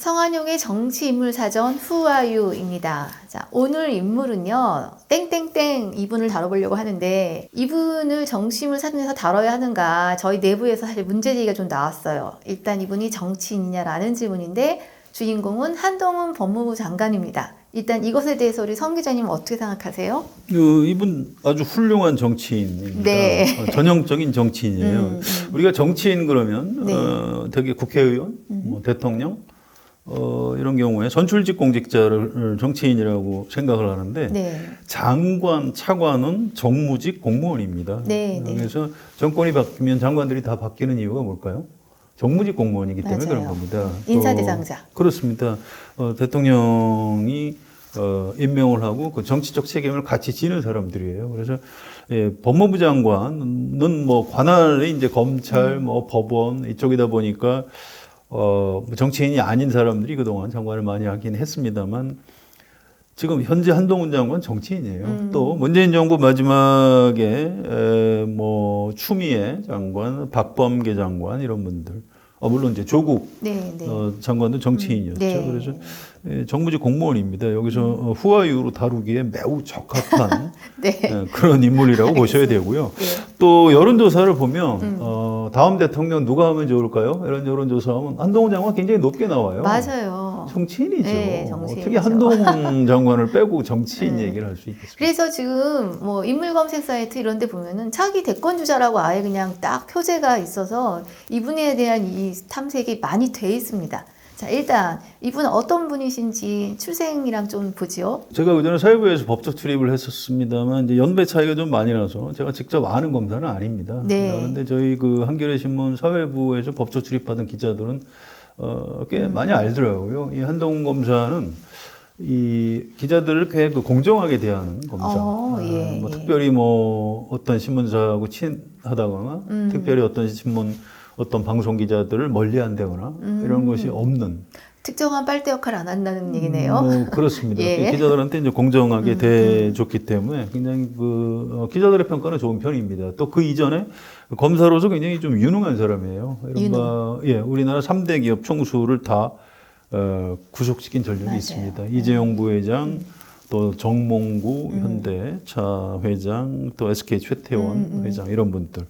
성한용의 정치인물사전 Who are you입니다. 자, 오늘 인물은요, 땡땡땡 이분을 다뤄보려고 하는데, 이분을 정치인물사전에서 다뤄야 하는가, 저희 내부에서 사실 문제제기가 좀 나왔어요. 일단 이분이 정치인이냐라는 질문인데, 주인공은 한동훈 법무부 장관입니다. 일단 이것에 대해서 우리 성 기자님은 어떻게 생각하세요? 이분 아주 훌륭한 정치인입니다. 네. 전형적인 정치인이에요. 우리가 정치인 그러면 네. 되게 국회의원, 뭐 대통령 이런 경우에 선출직 공직자를 정치인이라고 생각을 하는데 네. 장관, 차관은 정무직 공무원입니다. 네, 네. 그래서 정권이 바뀌면 장관들이 다 바뀌는 이유가 뭘까요? 정무직 공무원이기 때문에 맞아요. 그런 겁니다. 인사대상자. 그렇습니다. 대통령이 임명을 하고 그 정치적 책임을 같이 지는 사람들이에요. 그래서 법무부 장관은 뭐 관할이 이제 검찰, 뭐 법원 이쪽이다 보니까 정치인이 아닌 사람들이 그동안 장관을 많이 하긴 했습니다만 지금 현재 한동훈 장관 정치인이에요. 또 문재인 정부 마지막에 뭐 추미애 장관, 박범계 장관 이런 분들, 물론 이제 조국 네, 네. 장관도 정치인이었죠. 네. 그래서 정무직 공무원입니다. 여기서 후아유로 다루기에 매우 적합한 네. 그런 인물이라고 보셔야 되고요. 네. 또 여론조사를 보면 다음 대통령 누가 하면 좋을까요? 이런 여론조사하면 한동훈 장관 굉장히 높게 나와요. 맞아요. 정치인이죠. 네, 정치인이죠. 어떻게 한동훈 장관을 빼고 정치인 얘기를 할 수 있겠습니까? 그래서 지금 뭐 인물 검색 사이트 이런 데 보면은 차기 대권 주자라고 아예 그냥 딱 표제가 있어서 이분에 대한 이 탐색이 많이 돼 있습니다. 자, 일단 이분은 어떤 분이신지 출생이랑 좀 보지요. 제가 그전에 사회부에서 법적 출입을 했었습니다만 이제 연배 차이가 좀 많이 나서 제가 직접 아는 검사는 아닙니다. 네. 그런데 저희 그 한겨레 신문 사회부에서 법적 출입하던 기자들은 꽤 많이 알더라고요. 이 한동훈 검사는 이 기자들을 꽤 그 공정하게 대하는 검사. 예, 뭐 예. 특별히 뭐 어떤 신문사하고 친하다거나 특별히 어떤 신문 어떤 방송 기자들을 멀리한다거나 이런 것이 없는. 특정한 빨대 역할을 안 한다는 얘기네요. 뭐 그렇습니다. 예. 기자들한테 이제 공정하게 대해줬기 때문에 굉장히 그 기자들의 평가는 좋은 편입니다. 또 그 이전에 검사로서 굉장히 좀 유능한 사람이에요. 이른바 우리나라 3대 기업 총수를 다 구속시킨 전력이 맞아요. 있습니다. 이재용 부회장, 또 정몽구 현대차 회장, 또 SK 최태원 회장 이런 분들.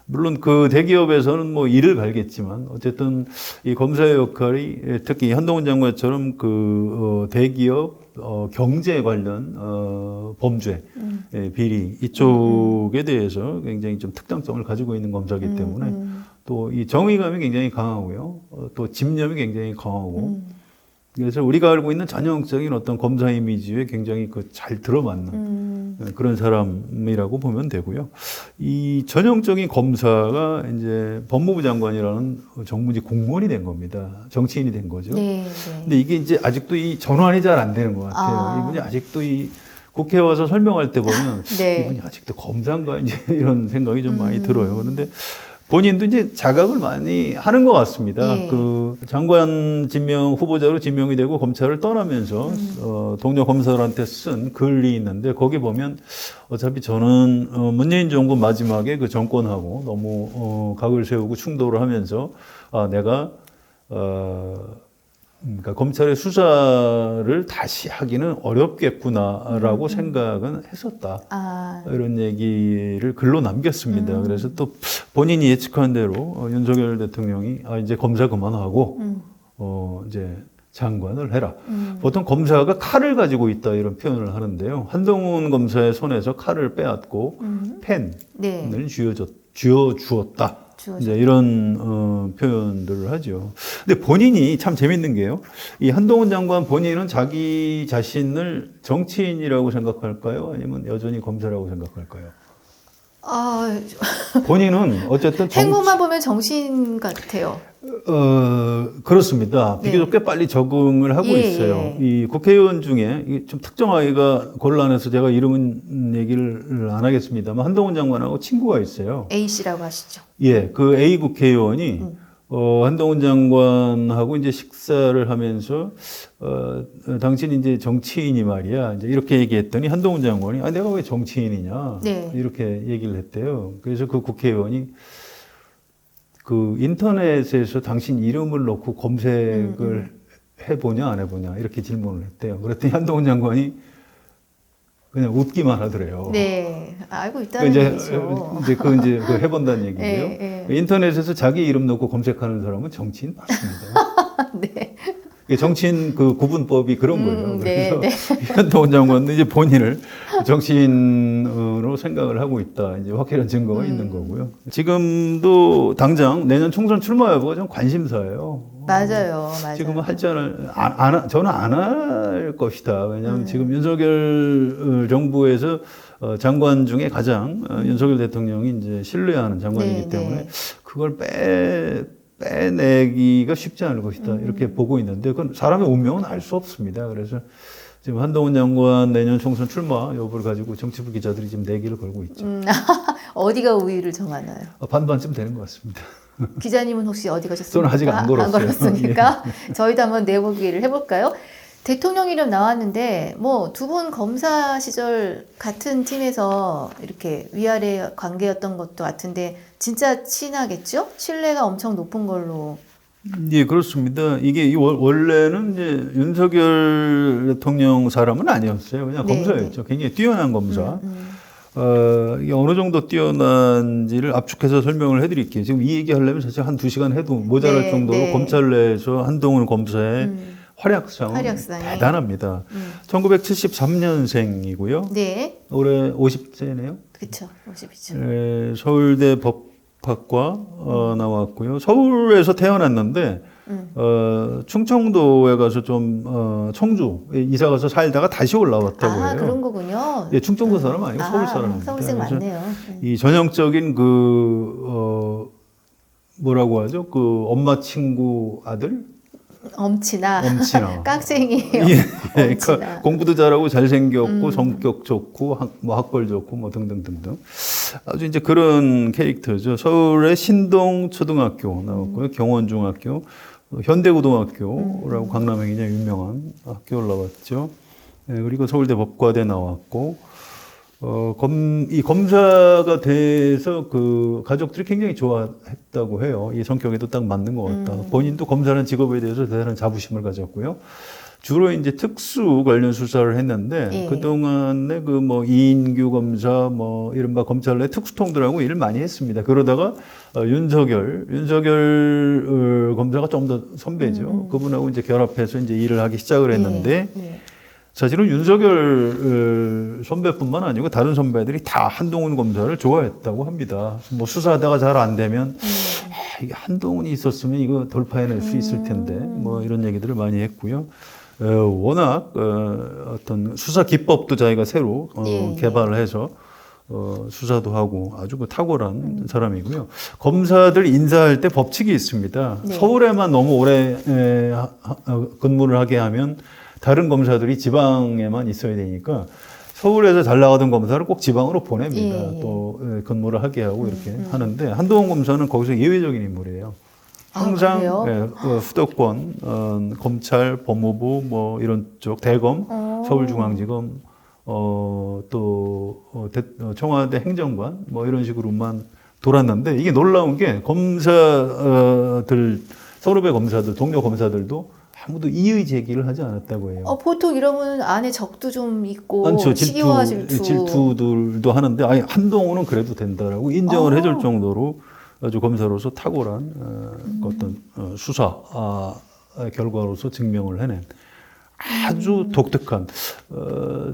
물론 그 대기업에서는 뭐 일을 갈겠지만 어쨌든 이 검사의 역할이 특히 한동훈 장관처럼 그 대기업 경제 관련 범죄 비리 이쪽에 대해서 굉장히 좀 특장점을 가지고 있는 검사이기 때문에 또 이 정의감이 굉장히 강하고요. 또 집념이 굉장히 강하고 그래서 우리가 알고 있는 전형적인 어떤 검사 이미지에 굉장히 그 잘 들어맞는 그런 사람이라고 보면 되고요. 이 전형적인 검사가 이제 법무부 장관이라는 정무직 공무원이 된 겁니다. 정치인이 된 거죠. 네, 네. 근데 이게 이제 아직도 이 전환이 잘 안 되는 것 같아요. 이분이 아직도 이 국회에 와서 설명할 때 보면 네. 이분이 아직도 검사인가 이제 이런 생각이 좀 많이 들어요. 그런데 본인도 이제 자각을 많이 하는 것 같습니다. 예. 그 장관 지명 후보자로 지명이 되고 검찰을 떠나면서 동료 검사들한테 쓴 글이 있는데 거기 보면 어차피 저는 문재인 정부 마지막에 그 정권하고 너무 각을 세우고 충돌을 하면서 내가 그러니까 검찰의 수사를 다시 하기는 어렵겠구나라고 생각은 했었다. 이런 얘기를 글로 남겼습니다. 그래서 또 본인이 예측한 대로 윤석열 대통령이 이제 검사 그만하고 이제 장관을 해라. 보통 검사가 칼을 가지고 있다 이런 표현을 하는데요. 한동훈 검사의 손에서 칼을 빼앗고 펜을 네. 쥐어주었다. 이제 이런 표현들을 하죠. 근데 본인이 참 재밌는 게요. 이 한동훈 장관 본인은 자기 자신을 정치인이라고 생각할까요? 아니면 여전히 검사라고 생각할까요? 본인은 어쨌든 행보만 보면 정치인 같아요. 그렇습니다. 네. 비교적 꽤 빨리 적응을 하고 예, 있어요. 예. 이 국회의원 중에 이게 좀 특정하기가 곤란해서 제가 이름은 얘기를 안 하겠습니다만 한동훈 장관하고 친구가 있어요. A씨라고 하시죠. 예, 그 A 국회의원이 한동훈 장관하고 이제 식사를 하면서 당신이 이제 정치인이 말이야 이제 이렇게 얘기했더니 한동훈 장관이 내가 왜 정치인이냐 네. 이렇게 얘기를 했대요. 그래서 그 국회의원이 그 인터넷에서 당신 이름을 넣고 검색을 해보냐 안 해보냐 이렇게 질문을 했대요. 그랬더니 한동훈 장관이 그냥 웃기만 하더래요. 네, 알고 있다는 이제 얘기죠. 그 해본다는 얘기고요. 네, 인터넷에서 자기 이름 넣고 검색하는 사람은 정치인 맞습니다. 네. 이게 정치인 그 구분법이 그런 거예요. 네, 그래서 한동훈 장관은 이제 본인을 정치인으로 생각을 하고 있다. 이제 확실한 증거가 있는 거고요. 지금도 당장 내년 총선 출마 여부가 좀 관심사예요. 맞아요, 맞아요. 지금은 할지 저는 안 할 것이다. 왜냐하면 지금 윤석열 정부에서 장관 중에 가장 윤석열 대통령이 이제 신뢰하는 장관이기 네, 때문에 네. 그걸 빼내기가 쉽지 않을 것이다. 이렇게 보고 있는데 그건 사람의 운명은 알 수 없습니다. 그래서 지금 한동훈 장관 내년 총선 출마 여부를 가지고 정치부 기자들이 지금 내기를 걸고 있죠. 어디가 우위를 정하나요? 반반쯤 되는 것 같습니다. 기자님은 혹시 어디 가셨습니까? 저는 아직 안 걸었어요. 예. 안 걸었으니까 저희도 한번 내보기를 해볼까요? 대통령 이름 나왔는데 뭐 두 분 검사 시절 같은 팀에서 이렇게 위아래 관계였던 것도 같은데 진짜 친하겠죠? 신뢰가 엄청 높은 걸로. 예, 그렇습니다. 이게 원래는 이제 윤석열 대통령 사람은 아니었어요. 그냥 네, 검사였죠. 굉장히 뛰어난 검사. 이게 어느 정도 뛰어난지를 압축해서 설명을 해드릴게요. 지금 이 얘기 하려면 사실 한 2시간 해도 모자랄 네, 정도로 네. 검찰 내에서 한동훈 검사의 활약상은 활약상이. 대단합니다. 1973년생이고요. 네, 올해 50세네요. 그렇죠. 50이죠. 서울대 법학과 나왔고요. 서울에서 태어났는데 충청도에 가서 좀 청주 이사 가서 살다가 다시 올라왔다고 해요. 그런 거군요. 예, 충청도 사람 아니고 서울 사람입니다. 서울생 그래서 맞네요. 이 전형적인 뭐라고 하죠? 그 엄마 친구 아들? 엄친아, 엄친아. 깍쟁이 예, 엄친아. 공부도 잘하고 잘생겼고 성격 좋고 학벌 좋고 뭐 등등등등 아주 이제 그런 캐릭터죠. 서울의 신동 초등학교 나왔고요, 경원중학교, 현대고등학교라고 강남에 굉장히 유명한 학교를 나왔죠. 예, 그리고 서울대 법과대 나왔고. 이 검사가 돼서 그 가족들이 굉장히 좋아했다고 해요. 이 성격에도 딱 맞는 것 같다. 본인도 검사라는 직업에 대해서 대단한 자부심을 가졌고요. 주로 이제 특수 관련 수사를 했는데 예. 그동안에 그 뭐 이인규 검사 뭐 이른바 검찰 내 특수통들하고 일을 많이 했습니다. 그러다가 윤석열 검사가 좀 더 선배죠. 그분하고 이제 결합해서 이제 일을 하기 시작을 했는데 예. 사실은 윤석열 선배뿐만 아니고 다른 선배들이 다 한동훈 검사를 좋아했다고 합니다. 뭐 수사하다가 잘 안 되면 이게 한동훈이 있었으면 이거 돌파해낼 수 있을 텐데 뭐 이런 얘기들을 많이 했고요. 워낙 어떤 수사 기법도 자기가 새로 예. 개발을 해서 수사도 하고 아주 그 탁월한 사람이고요. 검사들 인사할 때 법칙이 있습니다. 네. 서울에만 너무 오래 근무를 하게 하면 다른 검사들이 지방에만 있어야 되니까 서울에서 잘 나가던 검사를 꼭 지방으로 보냅니다. 예. 또 근무를 하게 하고 이렇게 하는데 한동훈 검사는 거기서 예외적인 인물이에요. 항상 그래요? 수도권, 검찰, 법무부 뭐 이런 쪽 대검, 서울중앙지검, 청와대 행정관 뭐 이런 식으로만 돌았는데 이게 놀라운 게 검사들 서울의 검사들 동료 검사들도 아무도 이의 제기를 하지 않았다고 해요. 보통 이러면 안에 적도 좀 있고 많죠. 시기와 질투. 질투들도 하는데 아니 한동훈은 그래도 된다라고 인정을 해줄 정도로 아주 검사로서 탁월한 어떤 수사 결과로서 증명을 해낸 아주 독특한.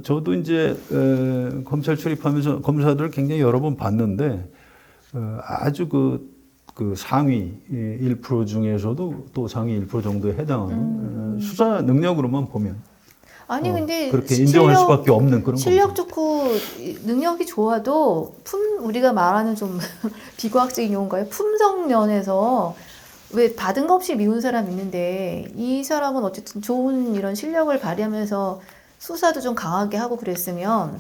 저도 이제 검찰 출입하면서 검사들을 굉장히 여러 번 봤는데 아주 그 상위 1% 중에서도 또 상위 1% 정도에 해당하는 수사 능력으로만 보면 아니 근데 그렇게 인정할 수밖에 없는 그런 실력 검사. 좋고 능력이 좋아도 우리가 말하는 좀 비과학적인 용어인가요? 품성 면에서 왜 받은 거 없이 미운 사람 있는데 이 사람은 어쨌든 좋은 이런 실력을 발휘하면서 수사도 좀 강하게 하고 그랬으면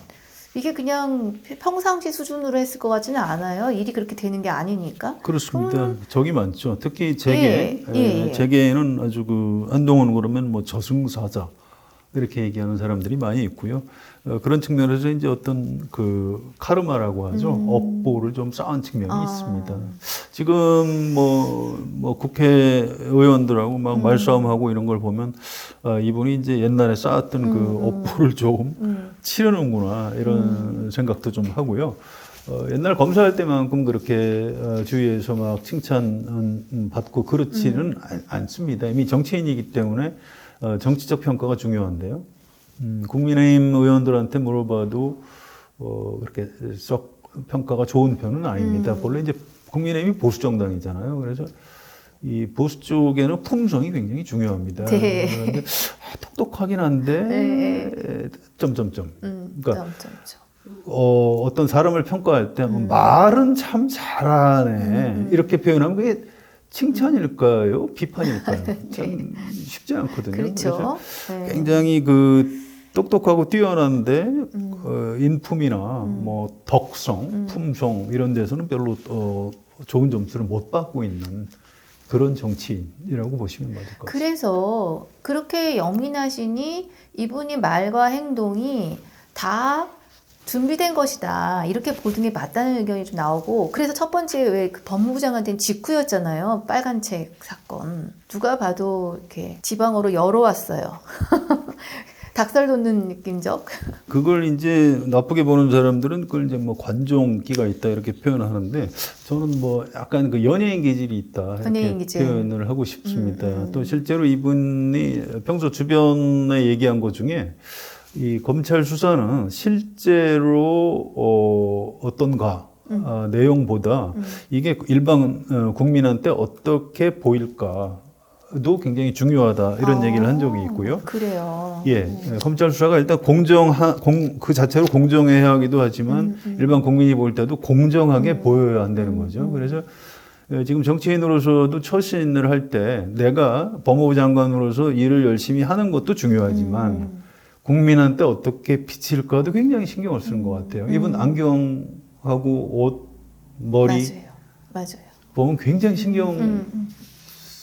이게 그냥 평상시 수준으로 했을 것 같지는 않아요. 일이 그렇게 되는 게 아니니까. 그렇습니다. 적이 많죠. 특히 재계, 예. 재계에는 아주 한동훈 그러면 뭐 저승사자, 이렇게 얘기하는 사람들이 많이 있고요. 그런 측면에서 이제 어떤 그 카르마라고 하죠. 업보를 좀 쌓은 측면이 있습니다. 지금 뭐 국회의원들하고 막 말싸움하고 이런 걸 보면 이분이 이제 옛날에 쌓았던 그 업보를 조금 치르는구나 이런 생각도 좀 하고요. 옛날 검사할 때만큼 그렇게 주위에서 막 칭찬 받고 그렇지는 않습니다. 이미 정치인이기 때문에 정치적 평가가 중요한데요. 국민의힘 의원들한테 물어봐도 그렇게 썩 평가가 좋은 편은 아닙니다. 본래 이제 국민의힘이 보수 정당이잖아요. 그래서 이 보수 쪽에는 품성이 굉장히 중요합니다. 네. 그런데 똑똑하긴 한데 점점점. 그러니까 어떤 사람을 평가할 때 말은 참 잘하네 이렇게 표현하면 그게 칭찬일까요? 비판일까요? 참 쉽지 않거든요. 그렇죠. 그래서 굉장히 그 똑똑하고 뛰어난데 인품이나 뭐 덕성, 품성 이런 데서는 별로 좋은 점수를 못 받고 있는 그런 정치인이라고 보시면 맞을 것 같습니다. 그래서 그렇게 영민하시니 이분이 말과 행동이 다 준비된 것이다. 이렇게 보는 게 맞다는 의견이 좀 나오고, 그래서 첫 번째 왜 그 법무부 장관된 직후였잖아요. 빨간 책 사건. 누가 봐도 이렇게 지방으로 열어왔어요. 닭살 돋는 느낌적. 그걸 이제 나쁘게 보는 사람들은 그걸 이제 뭐 관종기가 있다 이렇게 표현하는데 저는 뭐 약간 그 연예인 기질이 있다 이렇게 연예인 기질. 표현을 하고 싶습니다. 또 실제로 이분이 평소 주변에 얘기한 것 중에 이 검찰 수사는 실제로 어떤가 내용보다 이게 일반 국민한테 어떻게 보일까도 굉장히 중요하다 이런 얘기를 한 적이 있고요. 그래요. 예, 검찰 수사가 일단 그 자체로 공정해야 하기도 하지만 일반 국민이 볼 때도 공정하게 보여야 한다는 거죠. 그래서 지금 정치인으로서도 처신을 할 때 내가 법무부 장관으로서 일을 열심히 하는 것도 중요하지만 국민한테 어떻게 비칠까도 굉장히 신경을 쓰는 것 같아요. 이분 안경하고 옷, 머리 맞아요. 보면 굉장히 신경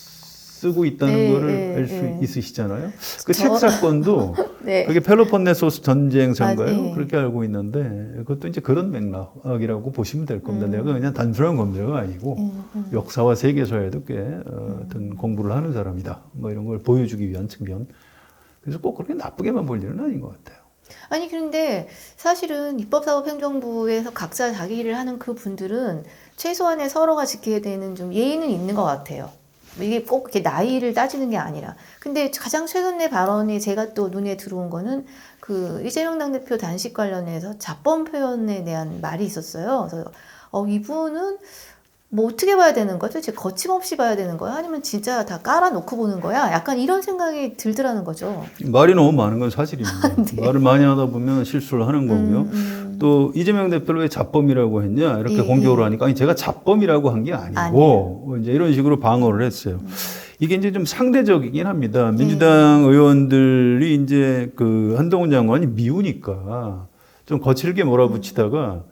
쓰고 있다는 거를 알 수 네. 있으시잖아요. 그 책 사건도 네. 그게 펠로폰네소스 전쟁사인가요? 맞아요. 그렇게 알고 있는데 그것도 이제 그런 맥락이라고 보시면 될 겁니다. 내가 그냥 단순한 검사가 아니고 역사와 세계사에도 꽤 어떤 공부를 하는 사람이다. 뭐 이런 걸 보여주기 위한 측면. 그래서 꼭 그렇게 나쁘게만 볼 일은 아닌 것 같아요. 아니 그런데 사실은 입법사법행정부에서 각자 자기 일을 하는 그 분들은 최소한의 서로가 지켜야 되는 좀 예의는 있는 것 같아요. 이게 꼭 이렇게 나이를 따지는 게 아니라. 근데 가장 최근의 발언이 제가 또 눈에 들어온 거는 그 이재명 당대표 단식 관련해서 자범 표현에 대한 말이 있었어요. 그래서 이분은 뭐 어떻게 봐야 되는 거죠? 제 거침없이 봐야 되는 거야? 아니면 진짜 다 깔아놓고 보는 거야? 약간 이런 생각이 들더라는 거죠. 말이 너무 많은 건 사실입니다. 네. 말을 많이 하다 보면 실수를 하는 거고요. 또 이재명 대표를 왜 자범이라고 했냐 이렇게 공격을 하니까 아니 제가 자범이라고 한 게 아니고 이제 이런 식으로 방어를 했어요. 이게 이제 좀 상대적이긴 합니다. 민주당 의원들이 이제 그 한동훈 장관이 미우니까 좀 거칠게 몰아붙이다가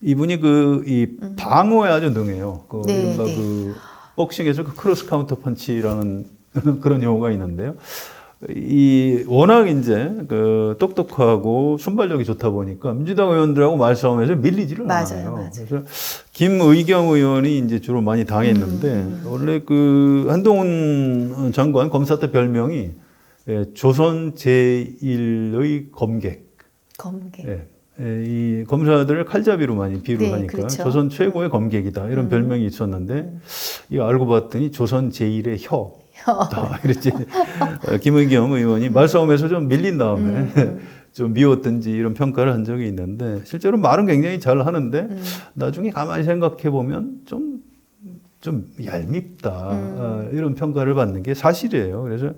이분이 이 방어에 아주 능해요. 이른바 그 복싱에서 그 크로스 카운터 펀치라는 그런 용어가 있는데요. 워낙 이제 그 똑똑하고 순발력이 좋다 보니까 민주당 의원들하고 말싸움에서 밀리지를 않아요. 그래서 김의겸 의원이 이제 주로 많이 당했는데 원래 그 한동훈 장관 검사 때 별명이 조선 제1의 검객. 예. 이 검사들을 칼잡이로 많이 비유를 하니까 그렇죠. 조선 최고의 검객이다 이런 별명이 있었는데 이거 알고 봤더니 조선 제1의 혀. 이랬지. 김의겸 의원이 말싸움에서 좀 밀린 다음에 좀 미웠든지 이런 평가를 한 적이 있는데 실제로 말은 굉장히 잘 하는데 나중에 가만히 생각해 보면 좀 얄밉다 이런 평가를 받는 게 사실이에요. 그래서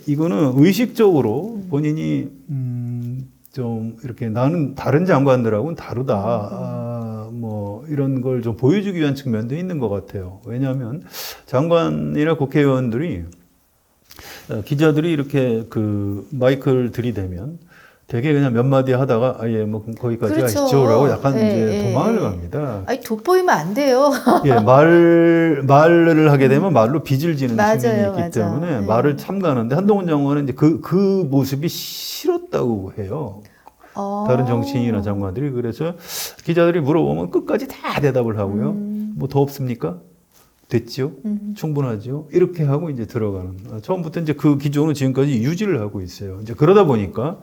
이거는 의식적으로 본인이 좀 이렇게 나는 다른 장관들하고는 다르다. 뭐 이런 걸 좀 보여주기 위한 측면도 있는 것 같아요. 왜냐하면 장관이나 국회의원들이 기자들이 이렇게 그 마이크를 들이대면 되게 그냥 몇 마디 하다가 아예 뭐 거기까지 그렇죠. 하시죠라고 약간 예, 이제 예, 도망을 예. 갑니다. 아니 돋보이면 안 돼요. 예, 말을 하게 되면 말로 빚을 지는 맞아요, 측면이 있기 맞아. 때문에 네. 말을 참가하는데 한동훈 장관은 이제 그 모습이 싫었다고 해요. 다른 정치인이나 장관들이. 그래서 기자들이 물어보면 끝까지 다 대답을 하고요. 뭐 더 없습니까? 됐지요? 충분하지요? 이렇게 하고 이제 들어가는. 처음부터 이제 그 기조는 지금까지 유지를 하고 있어요. 이제 그러다 보니까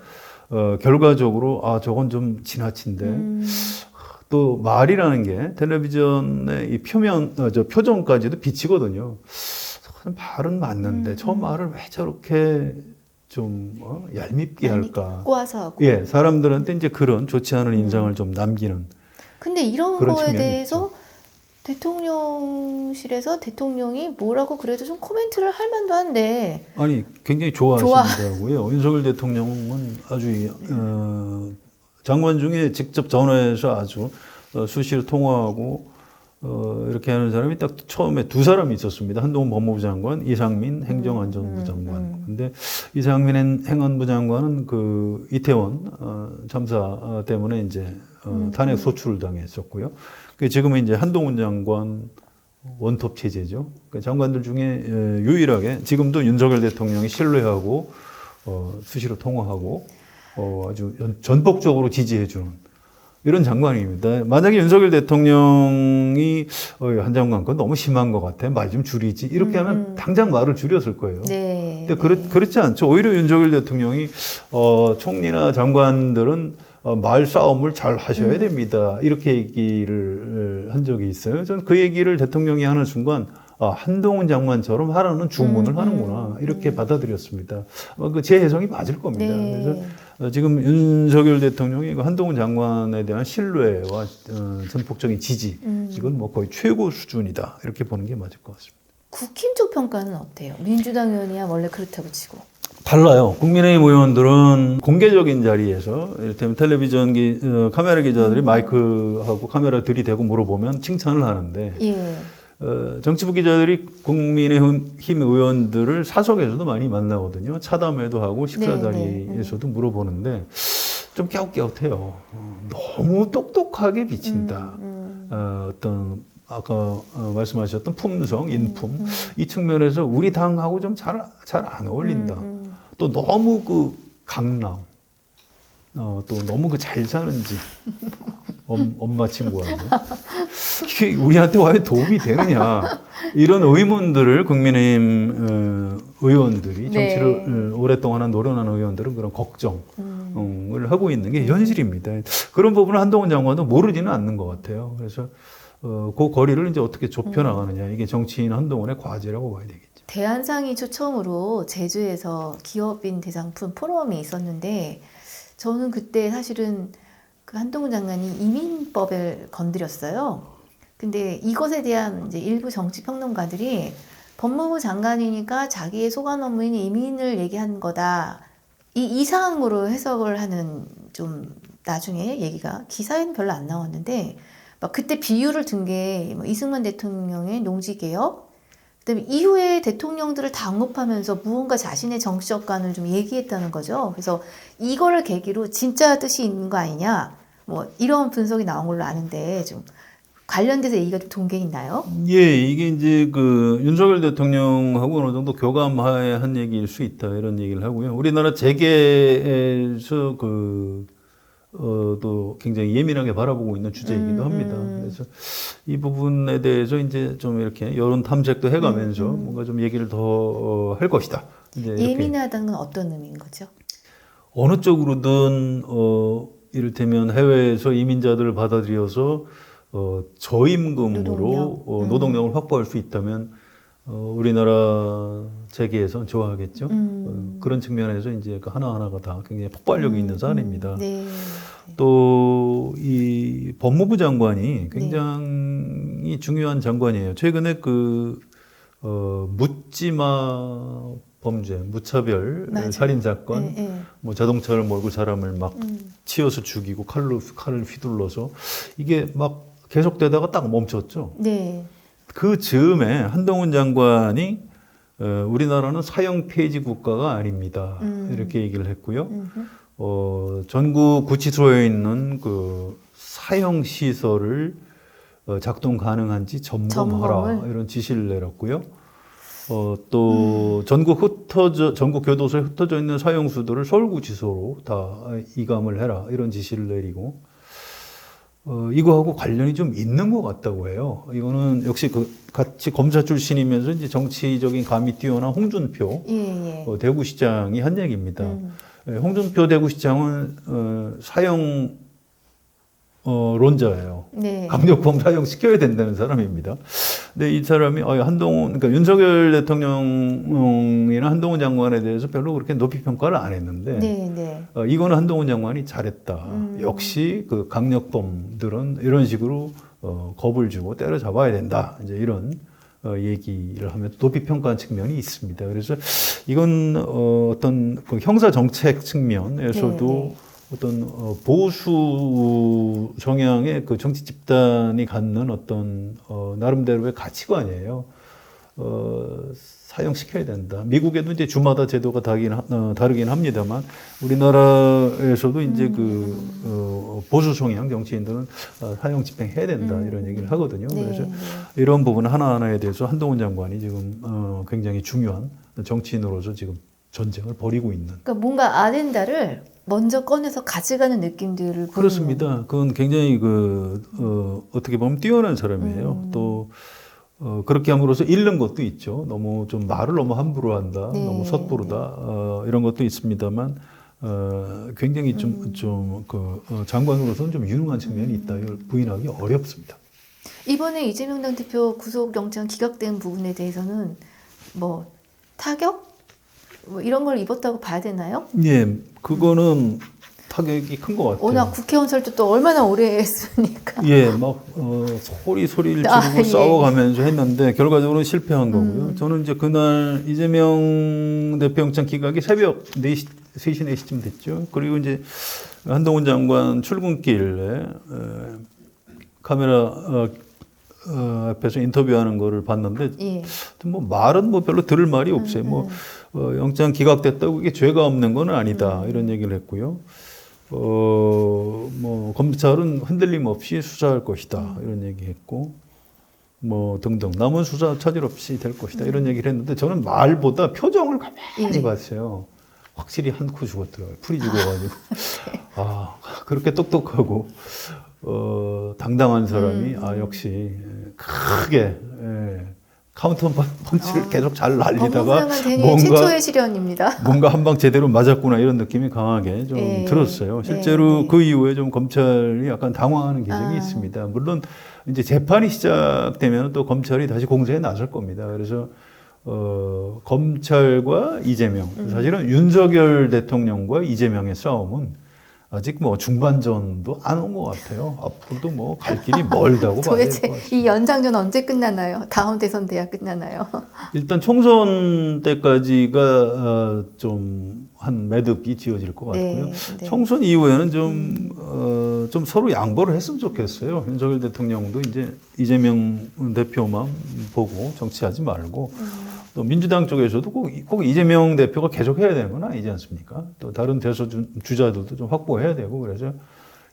결과적으로 저건 좀 지나친데 또 말이라는 게 텔레비전의 이 표정까지도 비치거든요. 말은 맞는데 저 말을 왜 저렇게 좀 얄밉게 할까? 꼬아서 하고. 예, 사람들한테 이제 그런 좋지 않은 인상을 좀 남기는. 근데 이런 그런 거에 측면이 대해서 대통령실에서 대통령이 뭐라고 그래도 좀 코멘트를 할 만도 한데. 아니 굉장히 좋아하신다고요. 윤석열 대통령은 아주 장관 중에 직접 전화해서 아주 수시로 통화하고 이렇게 하는 사람이 딱 처음에 두 사람이 있었습니다. 한동훈 법무부 장관, 이상민 행정안전부 장관. 근데 이상민 행안부 장관은 그 이태원 참사 때문에 이제 탄핵 소추를 당했었고요. 지금은 이제 한동훈 장관 원톱 체제죠. 그러니까 장관들 중에 유일하게 지금도 윤석열 대통령이 신뢰하고 수시로 통화하고 아주 전폭적으로 지지해주는 이런 장관입니다. 만약에 윤석열 대통령이 한 장관 건 너무 심한 것 같아. 말 좀 줄이지. 이렇게 하면 당장 말을 줄였을 거예요. 네. 근데 그렇지 않죠. 오히려 윤석열 대통령이 총리나 장관들은 말 싸움을 잘 하셔야 됩니다. 이렇게 얘기를 한 적이 있어요. 저는 그 얘기를 대통령이 하는 순간 한동훈 장관처럼 하라는 주문을 하는구나 이렇게 받아들였습니다. 제 해석이 맞을 겁니다. 네. 그래서 지금 윤석열 대통령이 한동훈 장관에 대한 신뢰와 전폭적인 지지 이건 뭐 거의 최고 수준이다 이렇게 보는 게 맞을 것 같습니다. 국힘 쪽 평가는 어때요? 민주당 의원이야 원래 그렇다고 치고. 달라요. 국민의힘 의원들은 공개적인 자리에서 이를테면 텔레비전 카메라 기자들이 마이크하고 카메라 들이대고 물어보면 칭찬을 하는데 예. 정치부 기자들이 국민의힘 의원들을 사석에서도 많이 만나거든요. 차담회도 하고 식사 자리에서도 물어보는데 좀 갸웃갸웃해요. 너무 똑똑하게 비친다. 어떤 아까 말씀하셨던 품성, 인품 이 측면에서 우리 당하고 좀 잘 안 어울린다. 또 너무 그 강남, 또 너무 그 잘 사는 집, 엄마 친구하고 이게 우리한테 과연 도움이 되느냐 이런 의문들을 국민의힘 의원들이 정치를 오랫동안 노련한 의원들은 그런 걱정을 하고 있는 게 현실입니다. 그런 부분을 한동훈 장관도 모르지는 않는 것 같아요. 그래서 그 거리를 이제 어떻게 좁혀 나가느냐 이게 정치인 한동훈의 과제라고 봐야 되겠죠. 대한상이 초청으로 제주에서 기업인 대상품 포럼이 있었는데 저는 그때 사실은 그 한동훈 장관이 이민법을 건드렸어요. 근데 이것에 대한 이제 일부 정치평론가들이 법무부 장관이니까 자기의 소관 업무인 이민을 얘기한 거다. 이 사항으로 해석을 하는 좀 나중에 얘기가 기사에는 별로 안 나왔는데 막 그때 비유를 든 게 이승만 대통령의 농지개혁 그다음에 이후에 대통령들을 다 언급하면서 무언가 자신의 정치적 관을 좀 얘기했다는 거죠. 그래서 이거를 계기로 진짜 뜻이 있는 거 아니냐, 뭐 이런 분석이 나온 걸로 아는데 좀 관련돼서 얘기가 좀 동계 있나요? 예, 이게 이제 그 윤석열 대통령하고 어느 정도 교감하에 한 얘기일 수 있다 이런 얘기를 하고요. 우리나라 재계에서 또 굉장히 예민하게 바라보고 있는 주제이기도 합니다. 그래서 이 부분에 대해서 이제 좀 이렇게 여론 탐색도 해가면서 뭔가 좀 얘기를 더 할 것이다. 이제 이렇게. 예민하다는 건 어떤 의미인 거죠? 어느 쪽으로든 이를테면 해외에서 이민자들을 받아들여서 저임금으로 노동력을 확보할 수 있다면 우리나라 재계에서는 좋아하겠죠. 그런 측면에서 이제 그 하나하나가 다 굉장히 폭발력이 있는 사안입니다. 네. 또 이 법무부 장관이 굉장히 중요한 장관이에요. 최근에 그 묻지마 범죄, 무차별 살인 사건, 뭐 자동차를 몰고 사람을 막 치어서 죽이고 칼을 휘둘러서 이게 막 계속되다가 딱 멈췄죠. 네. 그 즈음에 한동훈 장관이 우리나라는 사형 폐지 국가가 아닙니다. 이렇게 얘기를 했고요. 전국 구치소에 있는 그 사형 시설을 작동 가능한지 점검하라 이런 지시를 내렸고요. 또 전국 교도소에 흩어져 있는 사형수들을 서울구치소로 다 이감을 해라 이런 지시를 내리고 이거하고 관련이 좀 있는 것 같다고 해요. 이거는 역시 같이 검사 출신이면서 이제 정치적인 감이 뛰어난 홍준표 대구시장이 한 얘기입니다. 홍준표 대구시장은 사형 론자예요. 네. 강력범 사형시켜야 된다는 사람입니다. 근데 이 사람이 그러니까 윤석열 대통령이나 한동훈 장관에 대해서 별로 그렇게 높이 평가를 안 했는데 이거는 한동훈 장관이 잘했다. 역시 그 강력범들은 이런 식으로 겁을 주고 때려잡아야 된다. 이제 이런 얘기를 하면 높이 평가한 측면이 있습니다. 그래서 이건 어떤 그 형사 정책 측면에서도 어떤 보수 정향의 그 정치 집단이 갖는 어떤 나름대로의 가치관이에요. 사용시켜야 된다. 미국에도 이제 주마다 제도가 다르긴 합니다만 우리나라에서도 이제 보수 성향 정치인들은 사형 집행해야 된다 이런 얘기를 하거든요. 그래서 이런 부분 하나하나에 대해서 한동훈 장관이 지금 굉장히 중요한 정치인으로서 지금 전쟁을 벌이고 있는. 그러니까 뭔가 아젠다를 먼저 꺼내서 가져가는 느낌들을 그렇습니다. 그건 굉장히 어떻게 보면 뛰어난 사람이에요. 또 그렇게 함으로써 잃는 것도 있죠. 너무 좀 말을 너무 함부로 한다, 너무 섣부르다 이런 것도 있습니다만 굉장히 장관으로서는 좀 유능한 측면이 있다. 이걸 부인하기 어렵습니다. 이번에 이재명 당대표 구속영장 기각된 부분에 대해서는 뭐 타격? 뭐 이런 걸 입었다고 봐야 되나요? 예, 그거는 타격이 큰 것 같아요. 워낙 국회의원 설득도 얼마나 오래 했으니까. 예, 소리를 지르고 싸워가면서 했는데 결과적으로 실패한 거고요. 저는 이제 그날 이재명 대표 영장 기각이 새벽 4시, 3시, 4시쯤 됐죠. 그리고 이제 한동훈 장관 출근길에 카메라 앞에서 인터뷰하는 거를 봤는데 뭐 말은 별로 들을 말이 없어요. 영장 기각됐다고 이게 죄가 없는 건 아니다 이런 얘기를 했고요. 검찰은 흔들림 없이 수사할 것이다 이런 얘기했고 등등 남은 수사 차질 없이 될 것이다 이런 얘기를 했는데 저는 말보다 표정을 가만히 봤어요. 확실히 한 코 죽었더라고요. 풀이 죽어가지고 그렇게 똑똑하고 당당한 사람이 역시 크게 카운터 펀치를 계속 잘 날리다가 최초의 실현입니다. 뭔가 한 방 제대로 맞았구나 이런 느낌이 강하게 좀 들었어요. 실제로 그 이후에 좀 검찰이 약간 당황하는 기색이 있습니다. 물론 이제 재판이 시작되면 또 검찰이 다시 공세에 나설 겁니다. 그래서 검찰과 이재명 사실은 윤석열 대통령과 이재명의 싸움은 아직 중반전도 안 온 것 같아요. 앞으로도 갈 길이 멀다고 봐야 될 것 같아요. 도대체 이 연장전 언제 끝나나요? 다음 대선 돼야 끝나나요? 일단 총선 때까지가 좀 한 매듭이 지어질 것 같고요. 총선 이후에는 좀 서로 양보를 했으면 좋겠어요. 윤석열 대통령도 이제 이재명 대표만 보고 정치하지 말고 또 민주당 쪽에서도 꼭 이재명 대표가 계속 해야 되는 건 아니지 않습니까? 또 다른 대선 주자들도 좀 확보해야 되고 그래서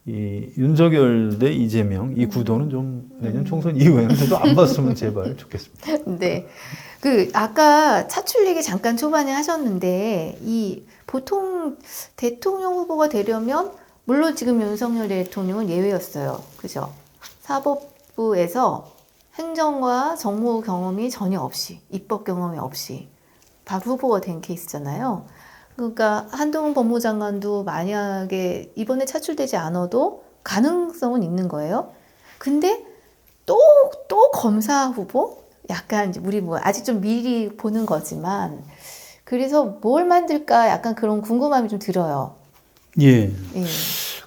이 윤석열 대 이재명 이 구도는 좀 내년 총선 이후에는 저도 안 봤으면 제발 좋겠습니다. 네. 아까 차출 얘기 잠깐 초반에 하셨는데 보통 대통령 후보가 되려면 물론 지금 윤석열 대통령은 예외였어요. 그죠? 사법부에서 행정과 정무 경험이 전혀 없이, 입법 경험이 없이 바로 후보가 된 케이스잖아요. 그러니까 한동훈 법무장관도 만약에 이번에 차출되지 않아도 가능성은 있는 거예요. 근데 또 검사 후보? 약간 우리 아직 좀 미리 보는 거지만 그래서 뭘 만들까 약간 그런 궁금함이 좀 들어요. 예.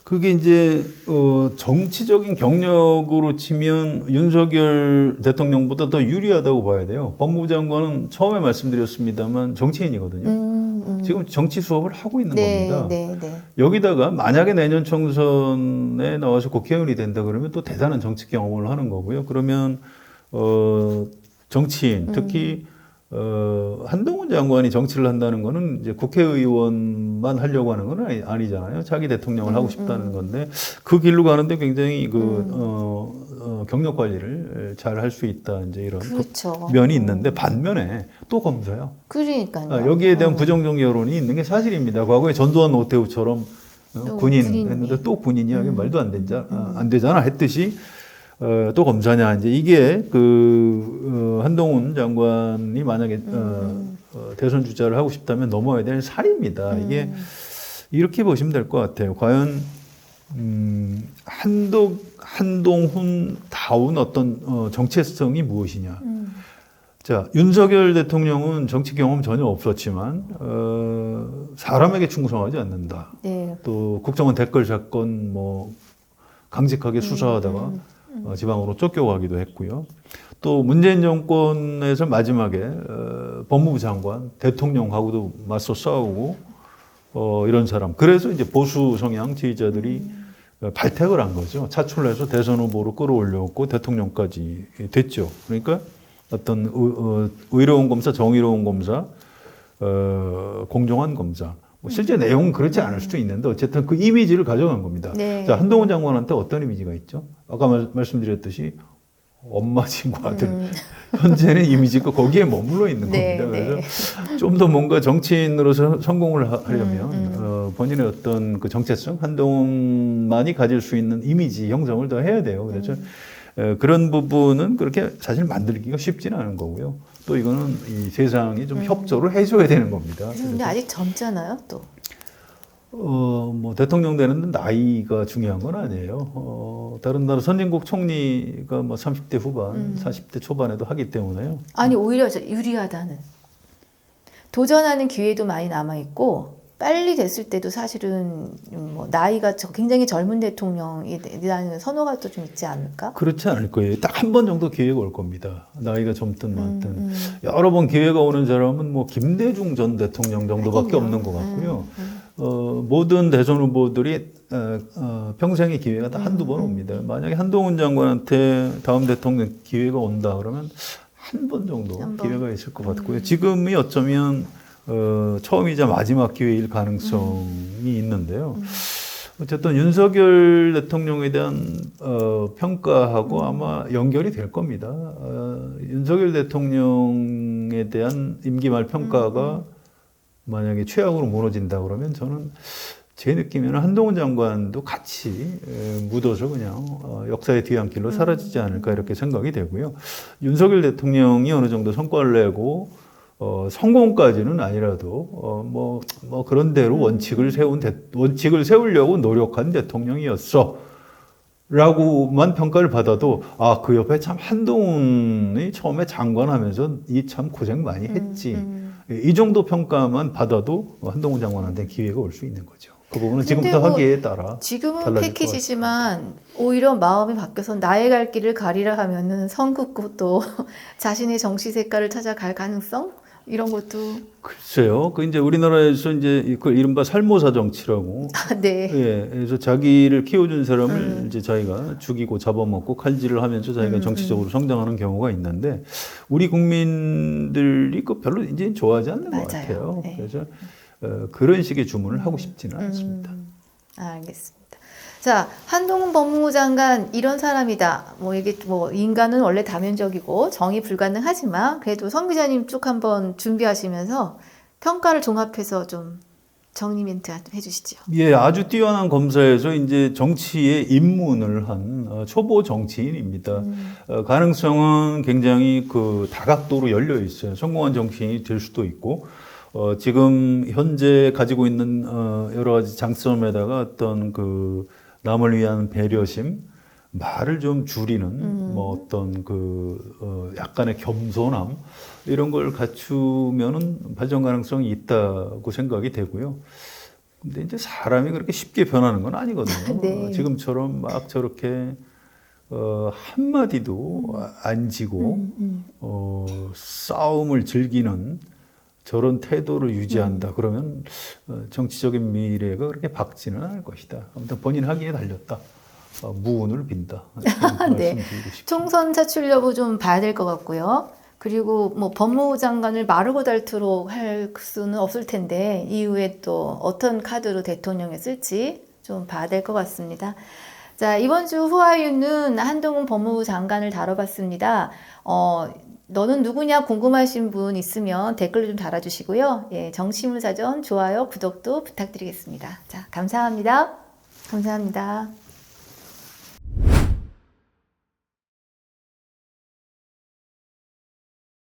그게 이제 정치적인 경력으로 치면 윤석열 대통령보다 더 유리하다고 봐야 돼요. 법무부 장관은 처음에 말씀드렸습니다만 정치인이거든요. 지금 정치 수업을 하고 있는 겁니다. 여기다가 만약에 내년 총선에 나와서 국회의원이 된다 그러면 또 대단한 정치 경험을 하는 거고요. 그러면 정치인 특히 한동훈 장관이 정치를 한다는 거는 이제 국회의원만 하려고 하는 건 아니잖아요. 차기 대통령을 하고 싶다는 건데 그 길로 가는데 굉장히 경력 관리를 잘 할 수 있다 이제 이런 그렇죠. 면이 있는데 반면에 또 검사요. 그러니까요. 여기에 대한 부정적 여론이 있는 게 사실입니다. 과거에 전두환 노태우처럼 군인 군인이. 했는데 또 군인이 하게 말도 안 되잖아 했듯이 또 검사냐 이제 이게 한동훈 장관이 만약에 대선 주자를 하고 싶다면 넘어야 되는 살입니다. 이게 이렇게 보시면 될 것 같아요. 과연 한동훈다운 어떤 정체성이 무엇이냐. 자, 윤석열 대통령은 정치 경험 전혀 없었지만 사람에게 충성하지 않는다. 네. 또 국정원 댓글 사건 뭐 강직하게 수사하다가 지방으로 쫓겨가기도 했고요. 또 문재인 정권에서 마지막에 법무부 장관, 대통령하고도 맞서 싸우고 이런 사람. 그래서 이제 보수 성향 지지자들이 발탁을 한 거죠. 차출해서 대선 후보로 끌어올렸고 대통령까지 됐죠. 그러니까 어떤 의로운 검사, 정의로운 검사, 공정한 검사. 뭐 실제 내용은 그렇지 않을 수도 있는데 어쨌든 그 이미지를 가져간 겁니다. 네. 자, 한동훈 장관한테 어떤 이미지가 있죠? 아까 말씀드렸듯이 엄마 친구 아들. 현재는 이미지가 거기에 머물러 있는 네, 겁니다. 네. 그래서 좀 더 뭔가 정치인으로서 성공을 하려면 본인의 어떤 그 정체성, 한동훈만이 가질 수 있는 이미지 형성을 더 해야 돼요. 그래서 그런 부분은 그렇게 사실 만들기가 쉽지는 않은 거고요. 또 이거는 이 세상이 좀 협조를 해줘야 되는 겁니다. 근데 아직 젊잖아요, 또. 뭐 대통령 되는 나이가 중요한 건 아니에요. 다른 나라 선진국 총리가 뭐 30대 후반, 40대 초반에도 하기 때문에요. 아니, 오히려 유리하다는. 도전하는 기회도 많이 남아있고, 빨리 됐을 때도 사실은 뭐 나이가 굉장히 젊은 대통령이라는 선호가 또 좀 있지 않을까? 그렇지 않을 거예요. 딱 한 번 정도 기회가 올 겁니다. 나이가 젊든 많든. 여러 번 기회가 오는 사람은 뭐 김대중 전 대통령 정도밖에 없는 것 같고요. 모든 대선 후보들이 평생의 기회가 다 한두 번 옵니다. 만약에 한동훈 장관한테 다음 대통령 기회가 온다 그러면 한 번 정도 기회가 있을 것 같고요. 지금이 어쩌면 처음이자 마지막 기회일 가능성이 있는데요. 어쨌든 윤석열 대통령에 대한 평가하고 아마 연결이 될 겁니다. 윤석열 대통령에 대한 임기 말 평가가 만약에 최악으로 무너진다 그러면 저는 제 느낌에는 한동훈 장관도 같이 묻어서 그냥 역사의 뒤안길로 사라지지 않을까 이렇게 생각이 되고요. 윤석열 대통령이 어느 정도 성과를 내고 성공까지는 아니라도 뭐 그런 대로 원칙을 세우려고 노력한 대통령이었어. 라고만 평가를 받아도 그 옆에 참 한동훈이 처음에 장관하면서 이 참 고생 많이 했지. 이 정도 평가만 받아도 한동훈 장관한테 기회가 올 수 있는 거죠. 그 부분은 지금부터 뭐 하기에 따라 지금은 달라질 것 패키지지만 오히려 마음이 바뀌어서 나의 갈 길을 가리라 하면은 선 긋고 또 자신의 정치 색깔을 찾아갈 가능성 이런 것도 글쎄요. 그 이제 우리나라에서 이제 그 이른바 살모사 정치라고. 네. 예. 그래서 자기를 키워준 사람을 이제 자기가 죽이고 잡아먹고 칼질을 하면서 자기가 정치적으로 성장하는 경우가 있는데 우리 국민들이 그 별로 이제 좋아하지 않는 것 같아요. 네. 그래서 그런 식의 주문을 하고 싶지는 않습니다. 알겠습니다. 자, 한동훈 법무부 장관 이런 사람이다. 뭐 이게 뭐 인간은 원래 다면적이고 정의 불가능하지만 그래도 성 기자님 쭉 한번 준비하시면서 평가를 종합해서 좀 정리 멘트 해주시죠. 예, 아주 뛰어난 검사에서 이제 정치에 입문을 한 초보 정치인입니다. 가능성은 굉장히 그 다각도로 열려 있어요. 성공한 정치인이 될 수도 있고. 지금 현재 가지고 있는 여러 가지 장점에다가 어떤 그 남을 위한 배려심, 말을 좀 줄이는 뭐 어떤 그 약간의 겸손함 이런 걸 갖추면은 발전 가능성이 있다고 생각이 되고요. 근데 이제 사람이 그렇게 쉽게 변하는 건 아니거든요. 네. 지금처럼 막 저렇게 한마디도 안 지고 싸움을 즐기는 저런 태도를 유지한다. 그러면 정치적인 미래가 그렇게 밝지는 않을 것이다. 아무튼 본인 하기에 달렸다. 무운을 빈다. 네. 말씀드리고 싶습니다. 총선 차출 여부 좀 봐야 될 것 같고요. 그리고 뭐 법무부 장관을 마르고 닳도록 할 수는 없을 텐데 이후에 또 어떤 카드로 대통령에 쓸지 좀 봐야 될 것 같습니다. 자, 이번 주 후아유는 한동훈 법무부 장관을 다뤄봤습니다. 너는 누구냐 궁금하신 분 있으면 댓글로 좀 달아주시고요. 예, 정치인물사전 좋아요, 구독도 부탁드리겠습니다. 자, 감사합니다. 감사합니다.